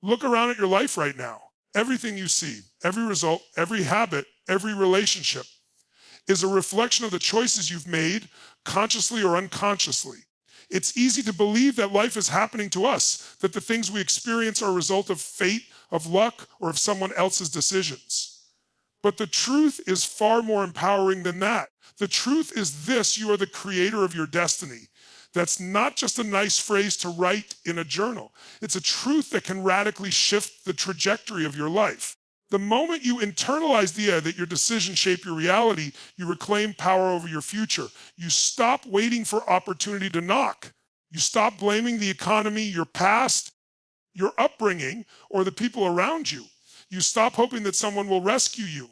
Look around at your life right now. Everything you see, every result, every habit, every relationship is a reflection of the choices you've made, consciously or unconsciously. It's easy to believe that life is happening to us, that the things we experience are a result of fate, of luck, or of someone else's decisions. But the truth is far more empowering than that. The truth is this: you are the creator of your destiny. That's not just a nice phrase to write in a journal. It's a truth that can radically shift the trajectory of your life. The moment you internalize the idea that your decisions shape your reality, you reclaim power over your future. You stop waiting for opportunity to knock. You stop blaming the economy, your past, your upbringing, or the people around you. You stop hoping that someone will rescue you.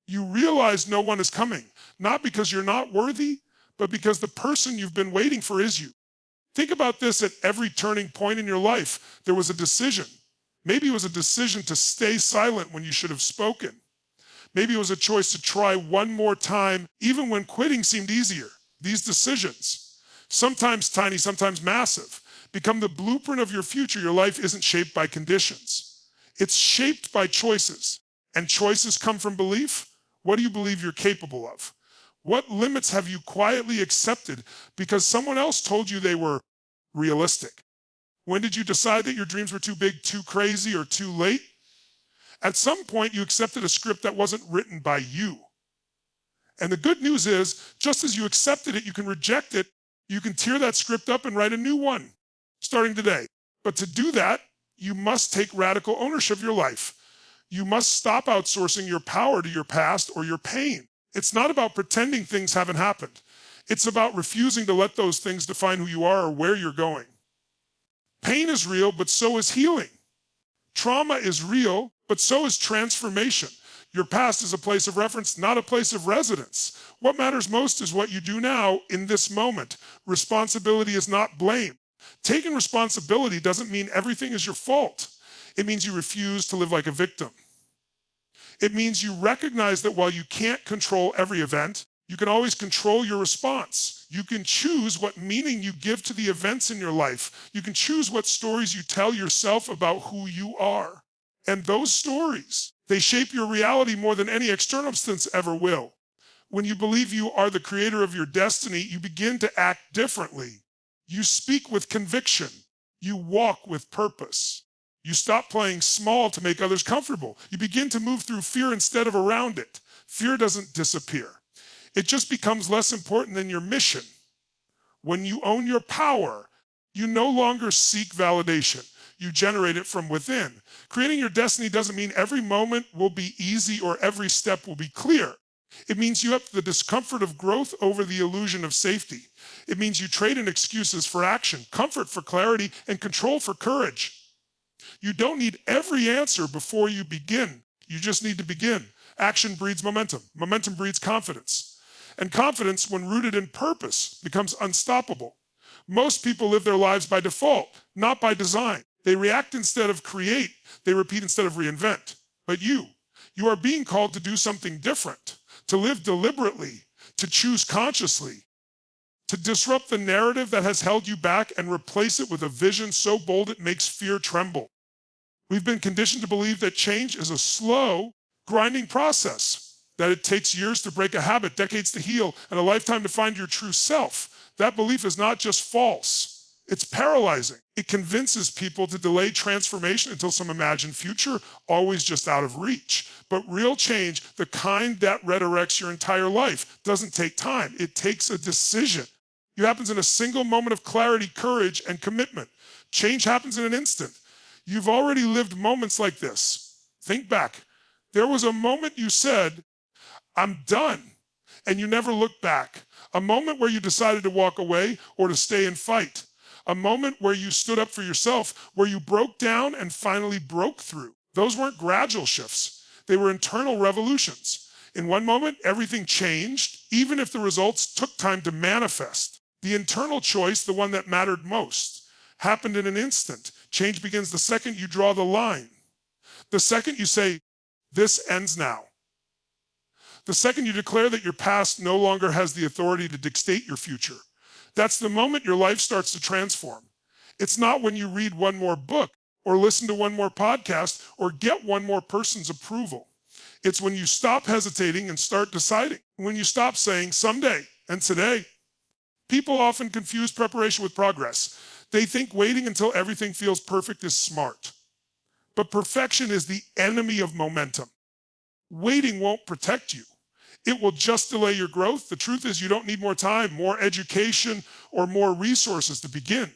You realize no one is coming, not because you're not worthy, but because the person you've been waiting for is you. Think about this: at every turning point in your life, there was a decision. Maybe it was a decision to stay silent when you should have spoken. Maybe it was a choice to try one more time, even when quitting seemed easier. These decisions, sometimes tiny, sometimes massive, become the blueprint of your future. Your life isn't shaped by conditions. It's shaped by choices. And choices come from belief. What do you believe you're capable of? What limits have you quietly accepted because someone else told you they were realistic? When did you decide that your dreams were too big, too crazy, or too late? At some point, you accepted a script that wasn't written by you. And the good news is, just as you accepted it, you can reject it. You can tear that script up and write a new one, starting today. But to do that, you must take radical ownership of your life. You must stop outsourcing your power to your past or your pain. It's not about pretending things haven't happened. It's about refusing to let those things define who you are or where you're going. Pain is real, but so is healing. Trauma is real, but so is transformation. Your past is a place of reference, not a place of residence. What matters most is what you do now in this moment. Responsibility is not blame. Taking responsibility doesn't mean everything is your fault. It means you refuse to live like a victim. It means you recognize that while you can't control every event, you can always control your response. You can choose what meaning you give to the events in your life. You can choose what stories you tell yourself about who you are. And those stories, they shape your reality more than any external substance ever will. When you believe you are the creator of your destiny, you begin to act differently. You speak with conviction. You walk with purpose. You stop playing small to make others comfortable. You begin to move through fear instead of around it. Fear doesn't disappear. It just becomes less important than your mission. When you own your power, you no longer seek validation. You generate it from within. Creating your destiny doesn't mean every moment will be easy or every step will be clear. It means you have the discomfort of growth over the illusion of safety. It means you trade in excuses for action, comfort for clarity, and control for courage. You don't need every answer before you begin. You just need to begin. Action breeds momentum. Momentum breeds confidence. And confidence, when rooted in purpose, becomes unstoppable. Most people live their lives by default, not by design. They react instead of create. They repeat instead of reinvent. But you are being called to do something different, to live deliberately, to choose consciously, to disrupt the narrative that has held you back and replace it with a vision so bold it makes fear tremble. We've been conditioned to believe that change is a slow, grinding process, that it takes years to break a habit, decades to heal, and a lifetime to find your true self. That belief is not just false, it's paralyzing. It convinces people to delay transformation until some imagined future, always just out of reach. But real change, the kind that redirects your entire life, doesn't take time. It takes a decision. It happens in a single moment of clarity, courage, and commitment. Change happens in an instant. You've already lived moments like this. Think back. There was a moment you said, "I'm done," and you never looked back. A moment where you decided to walk away or to stay and fight. A moment where you stood up for yourself, where you broke down and finally broke through. Those weren't gradual shifts. They were internal revolutions. In one moment, everything changed, even if the results took time to manifest. The internal choice, the one that mattered most, happened in an instant. Change begins the second you draw the line. The second you say, "This ends now." The second you declare that your past no longer has the authority to dictate your future. That's the moment your life starts to transform. It's not when you read one more book or listen to one more podcast, or get one more person's approval. It's when you stop hesitating and start deciding. When you stop saying someday and today. People often confuse preparation with progress. They think waiting until everything feels perfect is smart. But perfection is the enemy of momentum. Waiting won't protect you. It will just delay your growth. The truth is you don't need more time, more education, or more resources to begin.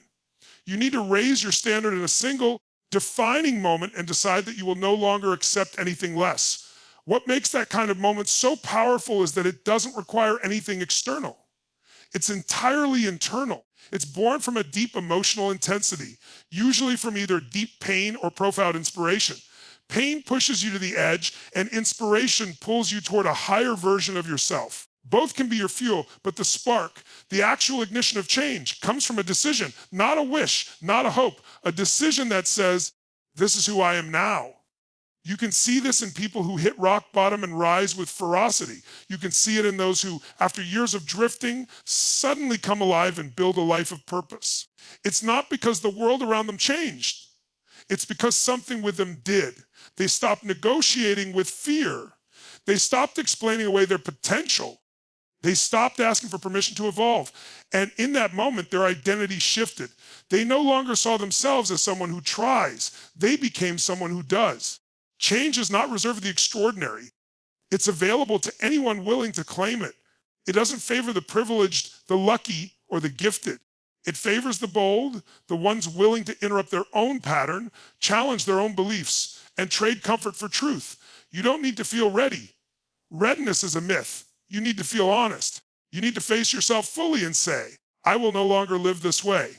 You need to raise your standard in a single defining moment and decide that you will no longer accept anything less. What makes that kind of moment so powerful is that it doesn't require anything external. It's entirely internal. It's born from a deep emotional intensity, usually from either deep pain or profound inspiration. Pain pushes you to the edge, and inspiration pulls you toward a higher version of yourself. Both can be your fuel, but the spark, the actual ignition of change, comes from a decision, not a wish, not a hope, a decision that says, this is who I am now. You can see this in people who hit rock bottom and rise with ferocity. You can see it in those who, after years of drifting, suddenly come alive and build a life of purpose. It's not because the world around them changed. It's because something with them did. They stopped negotiating with fear. They stopped explaining away their potential. They stopped asking for permission to evolve. And in that moment, their identity shifted. They no longer saw themselves as someone who tries. They became someone who does. Change is not reserved for the extraordinary. It's available to anyone willing to claim it. It doesn't favor the privileged, the lucky, or the gifted. It favors the bold, the ones willing to interrupt their own pattern, challenge their own beliefs, and trade comfort for truth. You don't need to feel ready. Readiness is a myth. You need to feel honest. You need to face yourself fully and say, I will no longer live this way.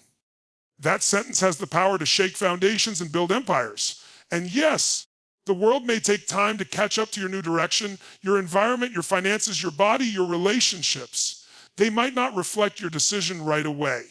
That sentence has the power to shake foundations and build empires. And yes, the world may take time to catch up to your new direction, your environment, your finances, your body, your relationships. They might not reflect your decision right away.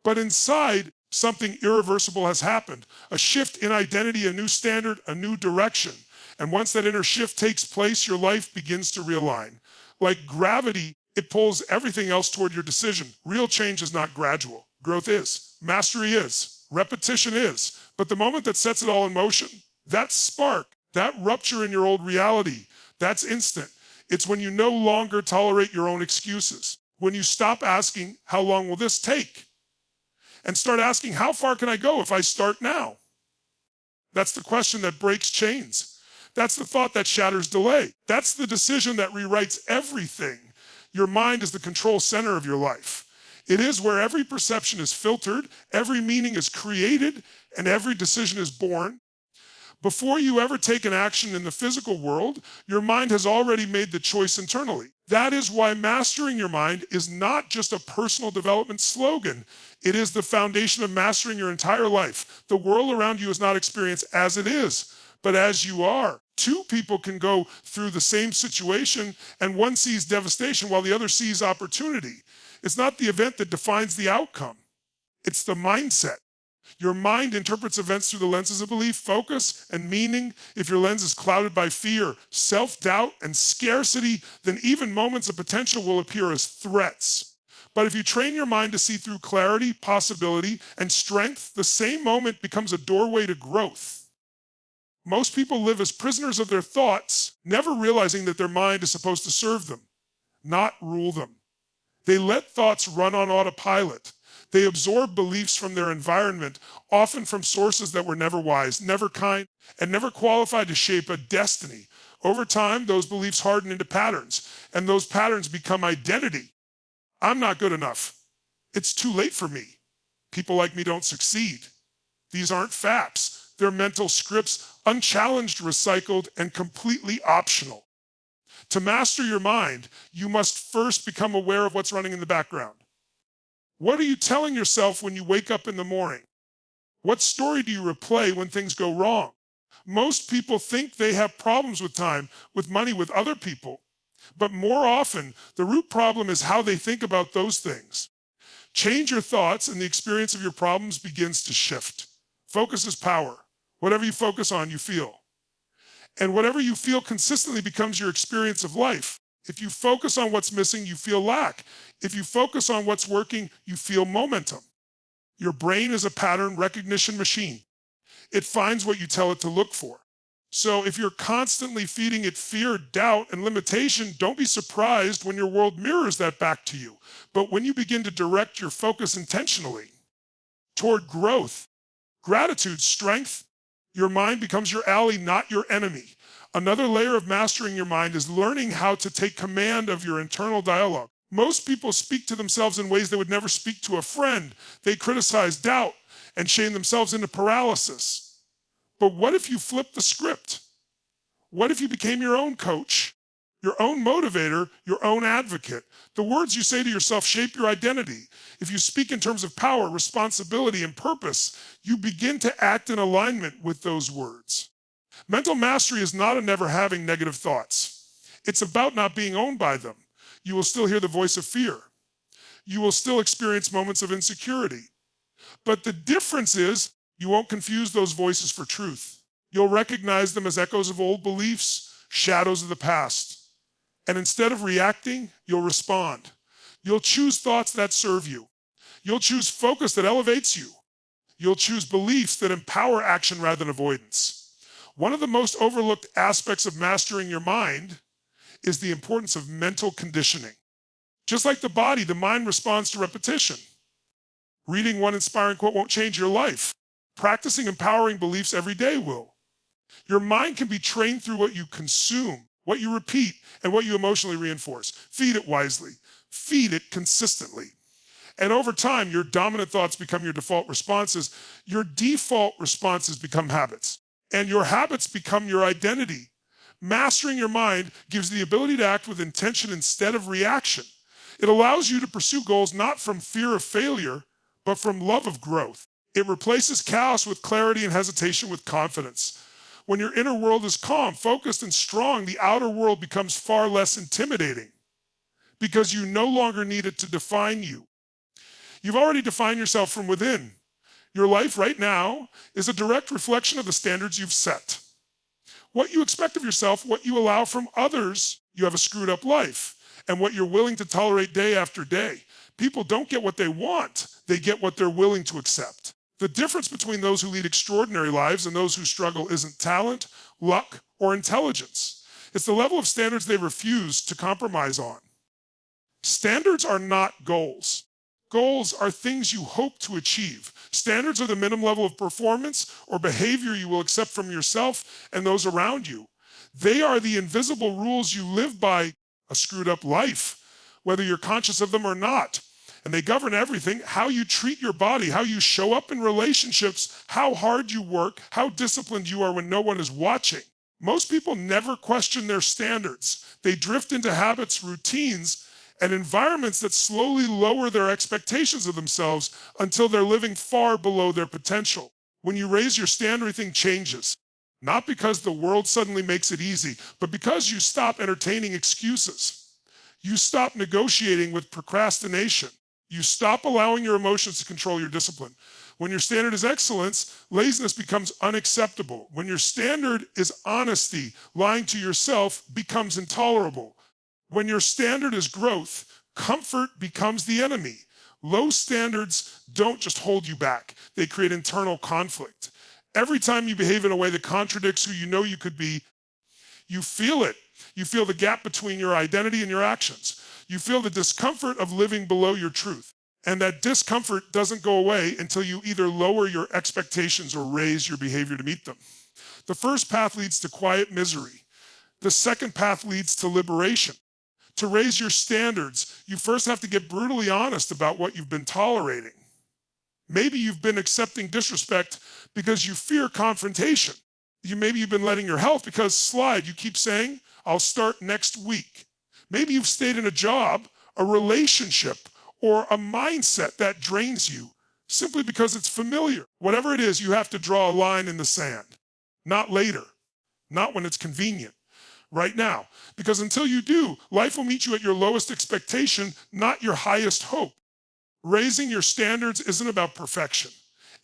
But inside, something irreversible has happened. A shift in identity, a new standard, a new direction. And once that inner shift takes place, your life begins to realign. Like gravity, it pulls everything else toward your decision. Real change is not gradual. Growth is. Mastery is. Repetition is. But the moment that sets it all in motion, that spark, that rupture in your old reality, that's instant. It's when you no longer tolerate your own excuses. When you stop asking, how long will this take? And start asking, how far can I go if I start now? That's the question that breaks chains. That's the thought that shatters delay. That's the decision that rewrites everything. Your mind is the control center of your life. It is where every perception is filtered, every meaning is created, and every decision is born. Before you ever take an action in the physical world, your mind has already made the choice internally. That is why mastering your mind is not just a personal development slogan. It is the foundation of mastering your entire life. The world around you is not experienced as it is, but as you are. Two people can go through the same situation, and one sees devastation while the other sees opportunity. It's not the event that defines the outcome. It's the mindset. Your mind interprets events through the lenses of belief, focus, and meaning. If your lens is clouded by fear, self-doubt, and scarcity, then even moments of potential will appear as threats. But if you train your mind to see through clarity, possibility, and strength, the same moment becomes a doorway to growth. Most people live as prisoners of their thoughts, never realizing that their mind is supposed to serve them, not rule them. They let thoughts run on autopilot. They absorb beliefs from their environment, often from sources that were never wise, never kind, and never qualified to shape a destiny. Over time, those beliefs harden into patterns, and those patterns become identity. I'm not good enough. It's too late for me. People like me don't succeed. These aren't facts. They're mental scripts, unchallenged, recycled, and completely optional. To master your mind, you must first become aware of what's running in the background. What are you telling yourself when you wake up in the morning? What story do you replay when things go wrong? Most people think they have problems with time, with money, with other people. But more often, the root problem is how they think about those things. Change your thoughts and the experience of your problems begins to shift. Focus is power. Whatever you focus on, you feel. And whatever you feel consistently becomes your experience of life. If you focus on what's missing, you feel lack. If you focus on what's working, you feel momentum. Your brain is a pattern recognition machine. It finds what you tell it to look for. So if you're constantly feeding it fear, doubt, and limitation, don't be surprised when your world mirrors that back to you. But when you begin to direct your focus intentionally toward growth, gratitude, strength, your mind becomes your ally, not your enemy. Another layer of mastering your mind is learning how to take command of your internal dialogue. Most people speak to themselves in ways they would never speak to a friend. They criticize, doubt, and shame themselves into paralysis. But what if you flip the script? What if you became your own coach, your own motivator, your own advocate? The words you say to yourself shape your identity. If you speak in terms of power, responsibility, and purpose, you begin to act in alignment with those words. Mental mastery is not a never having negative thoughts. It's about not being owned by them. You will still hear the voice of fear. You will still experience moments of insecurity. But the difference is you won't confuse those voices for truth. You'll recognize them as echoes of old beliefs, shadows of the past. And instead of reacting, you'll respond. You'll choose thoughts that serve you. You'll choose focus that elevates you. You'll choose beliefs that empower action rather than avoidance. One of the most overlooked aspects of mastering your mind is the importance of mental conditioning. Just like the body, the mind responds to repetition. Reading one inspiring quote won't change your life. Practicing empowering beliefs every day will. Your mind can be trained through what you consume, what you repeat, and what you emotionally reinforce. Feed it wisely. Feed it consistently. And over time, your dominant thoughts become your default responses. Your default responses become habits. And your habits become your identity. Mastering your mind gives the ability to act with intention instead of reaction. It allows you to pursue goals not from fear of failure, but from love of growth. It replaces chaos with clarity and hesitation with confidence. When your inner world is calm, focused, and strong, the outer world becomes far less intimidating because you no longer need it to define you. You've already defined yourself from within. Your life right now is a direct reflection of the standards you've set. What you expect of yourself, what you allow from others, you have a screwed up life, and what you're willing to tolerate day after day. People don't get what they want, they get what they're willing to accept. The difference between those who lead extraordinary lives and those who struggle isn't talent, luck, or intelligence. It's the level of standards they refuse to compromise on. Standards are not goals. Goals are things you hope to achieve. Standards are the minimum level of performance or behavior you will accept from yourself and those around you. They are the invisible rules you live by a screwed up life, whether you're conscious of them or not. And they govern everything: how you treat your body, how you show up in relationships, how hard you work, how disciplined you are when no one is watching. Most people never question their standards. They drift into habits, routines, and environments that slowly lower their expectations of themselves until they're living far below their potential. When you raise your standard, everything changes. Not because the world suddenly makes it easy, but because you stop entertaining excuses. You stop negotiating with procrastination. You stop allowing your emotions to control your discipline. When your standard is excellence, laziness becomes unacceptable. When your standard is honesty, lying to yourself becomes intolerable. When your standard is growth, comfort becomes the enemy. Low standards don't just hold you back, they create internal conflict. Every time you behave in a way that contradicts who you know you could be, you feel it. You feel the gap between your identity and your actions. You feel the discomfort of living below your truth. And that discomfort doesn't go away until you either lower your expectations or raise your behavior to meet them. The first path leads to quiet misery. The second path leads to liberation. To raise your standards, you first have to get brutally honest about what you've been tolerating. Maybe you've been accepting disrespect because you fear confrontation. Maybe you've been letting your health you keep saying, I'll start next week. Maybe you've stayed in a job, a relationship, or a mindset that drains you simply because it's familiar. Whatever it is, you have to draw a line in the sand. Not later, not when it's convenient, right now. Because until you do, life will meet you at your lowest expectation, not your highest hope. Raising your standards isn't about perfection.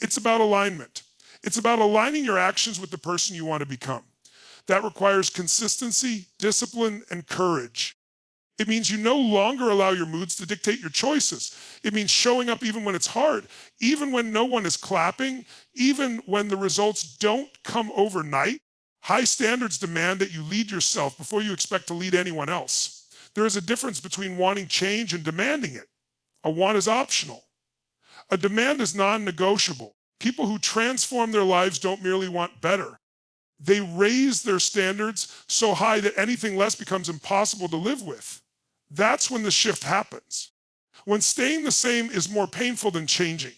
It's about alignment. It's about aligning your actions with the person you want to become. That requires consistency, discipline, and courage. It means you no longer allow your moods to dictate your choices. It means showing up even when it's hard, even when no one is clapping, even when the results don't come overnight. High standards demand that you lead yourself before you expect to lead anyone else. There is a difference between wanting change and demanding it. A want is optional. A demand is non-negotiable. People who transform their lives don't merely want better. They raise their standards so high that anything less becomes impossible to live with. That's when the shift happens. When staying the same is more painful than changing.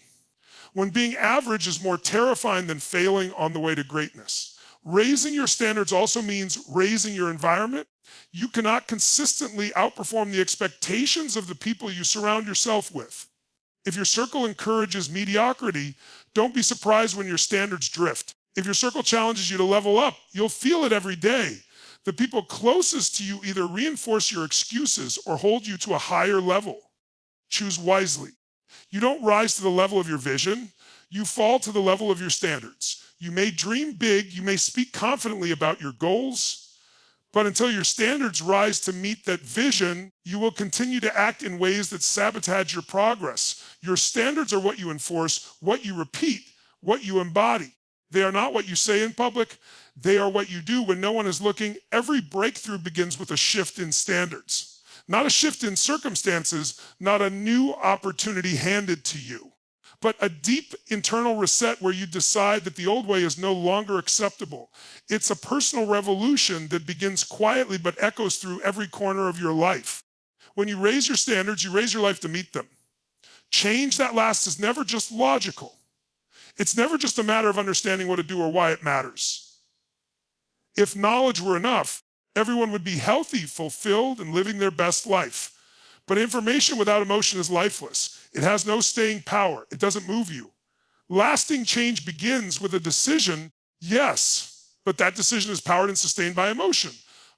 When being average is more terrifying than failing on the way to greatness. Raising your standards also means raising your environment. You cannot consistently outperform the expectations of the people you surround yourself with. If your circle encourages mediocrity, don't be surprised when your standards drift. If your circle challenges you to level up, you'll feel it every day. The people closest to you either reinforce your excuses or hold you to a higher level. Choose wisely. You don't rise to the level of your vision. You fall to the level of your standards. You may dream big, you may speak confidently about your goals, but until your standards rise to meet that vision, you will continue to act in ways that sabotage your progress. Your standards are what you enforce, what you repeat, what you embody. They are not what you say in public. They are what you do when no one is looking. Every breakthrough begins with a shift in standards, not a shift in circumstances, not a new opportunity handed to you, but a deep internal reset where you decide that the old way is no longer acceptable. It's a personal revolution that begins quietly but echoes through every corner of your life. When you raise your standards, you raise your life to meet them. Change that lasts is never just logical. It's never just a matter of understanding what to do or why it matters. If knowledge were enough, everyone would be healthy, fulfilled, and living their best life. But information without emotion is lifeless. It has no staying power. It doesn't move you. Lasting change begins with a decision, yes, but that decision is powered and sustained by emotion.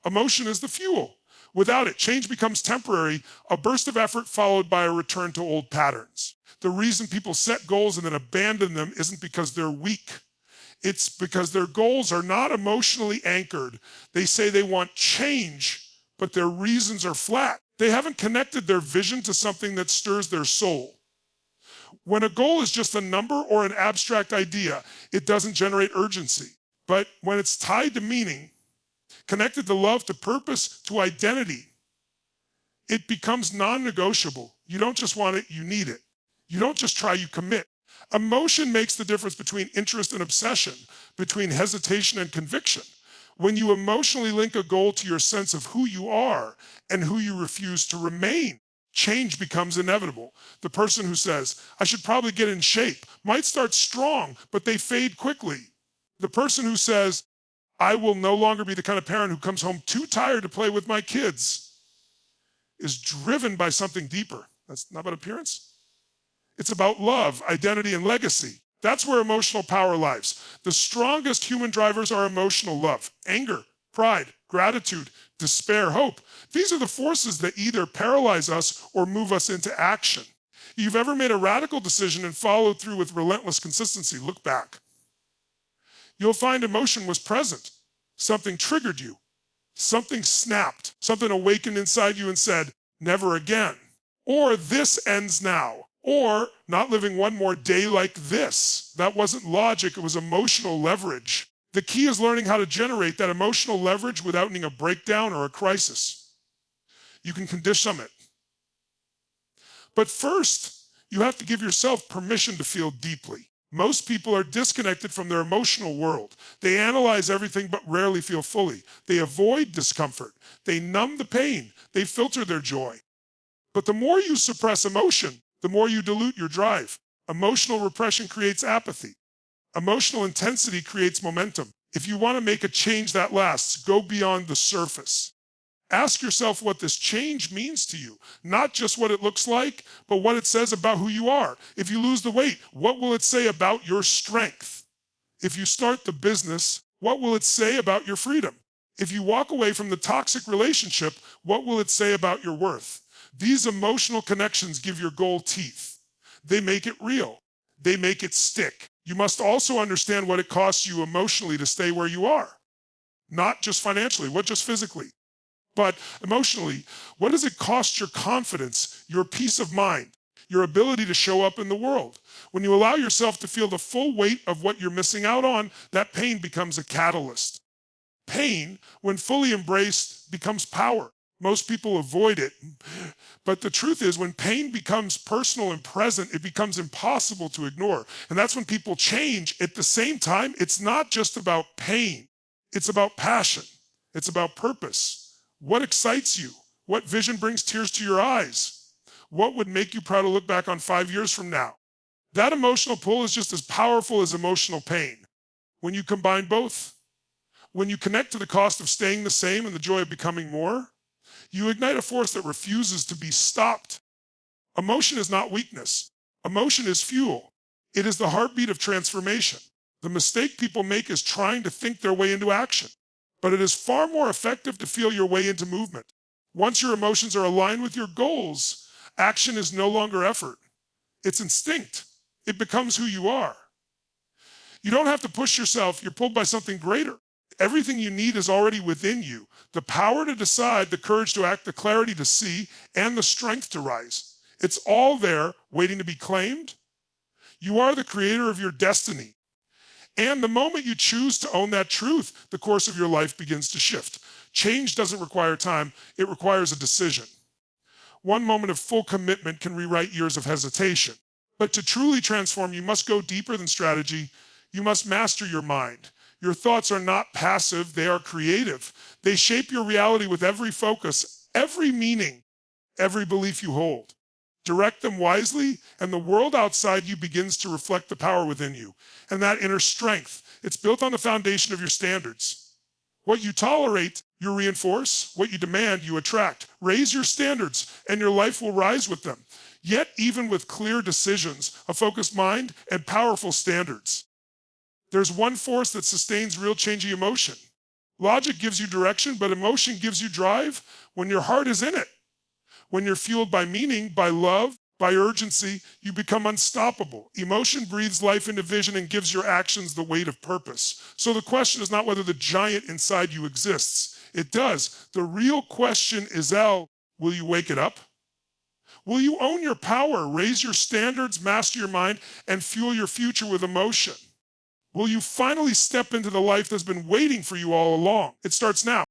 Emotion is the fuel. Without it, change becomes temporary, a burst of effort followed by a return to old patterns. The reason people set goals and then abandon them isn't because they're weak. It's because their goals are not emotionally anchored. They say they want change, but their reasons are flat. They haven't connected their vision to something that stirs their soul. When a goal is just a number or an abstract idea, it doesn't generate urgency. But when it's tied to meaning, connected to love, to purpose, to identity, it becomes non-negotiable. You don't just want it, you need it. You don't just try, you commit. Emotion makes the difference between interest and obsession, between hesitation and conviction. When you emotionally link a goal to your sense of who you are and who you refuse to remain, change becomes inevitable. The person who says, I should probably get in shape, might start strong, but they fade quickly. The person who says, I will no longer be the kind of parent who comes home too tired to play with my kids, is driven by something deeper. That's not about appearance. It's about love, identity, and legacy. That's where emotional power lies. The strongest human drivers are emotional love, anger, pride, gratitude, despair, hope. These are the forces that either paralyze us or move us into action. If you've ever made a radical decision and followed through with relentless consistency, look back. You'll find emotion was present. Something triggered you. Something snapped. Something awakened inside you and said, never again. Or this ends now. Or not living one more day like this. That wasn't logic, it was emotional leverage. The key is learning how to generate that emotional leverage without needing a breakdown or a crisis. You can condition it. But first, you have to give yourself permission to feel deeply. Most people are disconnected from their emotional world. They analyze everything but rarely feel fully. They avoid discomfort. They numb the pain. They filter their joy. But the more you suppress emotion, the more you dilute your drive. Emotional repression creates apathy. Emotional intensity creates momentum. If you want to make a change that lasts, go beyond the surface. Ask yourself what this change means to you, not just what it looks like, but what it says about who you are. If you lose the weight, what will it say about your strength? If you start the business, what will it say about your freedom? If you walk away from the toxic relationship, what will it say about your worth? These emotional connections give your goal teeth. They make it real. They make it stick. You must also understand what it costs you emotionally to stay where you are. Not just financially, what just physically. But emotionally, what does it cost your confidence, your peace of mind, your ability to show up in the world? When you allow yourself to feel the full weight of what you're missing out on, that pain becomes a catalyst. Pain, when fully embraced, becomes power. Most people avoid it. But the truth is, when pain becomes personal and present, it becomes impossible to ignore. And that's when people change. At the same time, it's not just about pain. It's about passion. It's about purpose. What excites you? What vision brings tears to your eyes? What would make you proud to look back on 5 years from now? That emotional pull is just as powerful as emotional pain. When you combine both, when you connect to the cost of staying the same and the joy of becoming more, you ignite a force that refuses to be stopped. Emotion is not weakness. Emotion is fuel. It is the heartbeat of transformation. The mistake people make is trying to think their way into action. But it is far more effective to feel your way into movement. Once your emotions are aligned with your goals, action is no longer effort. It's instinct. It becomes who you are. You don't have to push yourself. You're pulled by something greater. Everything you need is already within you. The power to decide, the courage to act, the clarity to see, and the strength to rise. It's all there, waiting to be claimed. You are the creator of your destiny. And the moment you choose to own that truth, the course of your life begins to shift. Change doesn't require time, it requires a decision. One moment of full commitment can rewrite years of hesitation. But to truly transform, you must go deeper than strategy. You must master your mind. Your thoughts are not passive, they are creative. They shape your reality with every focus, every meaning, every belief you hold. Direct them wisely, and the world outside you begins to reflect the power within you. And that inner strength, it's built on the foundation of your standards. What you tolerate, you reinforce. What you demand, you attract. Raise your standards, and your life will rise with them. Yet, even with clear decisions, a focused mind, and powerful standards, there's one force that sustains real changing emotion. Logic gives you direction, but emotion gives you drive when your heart is in it. When you're fueled by meaning, by love, by urgency, you become unstoppable. Emotion breathes life into vision and gives your actions the weight of purpose. So the question is not whether the giant inside you exists. It does. The real question is, will you wake it up? Will you own your power, raise your standards, master your mind, and fuel your future with emotion? Will you finally step into the life that's been waiting for you all along? It starts now.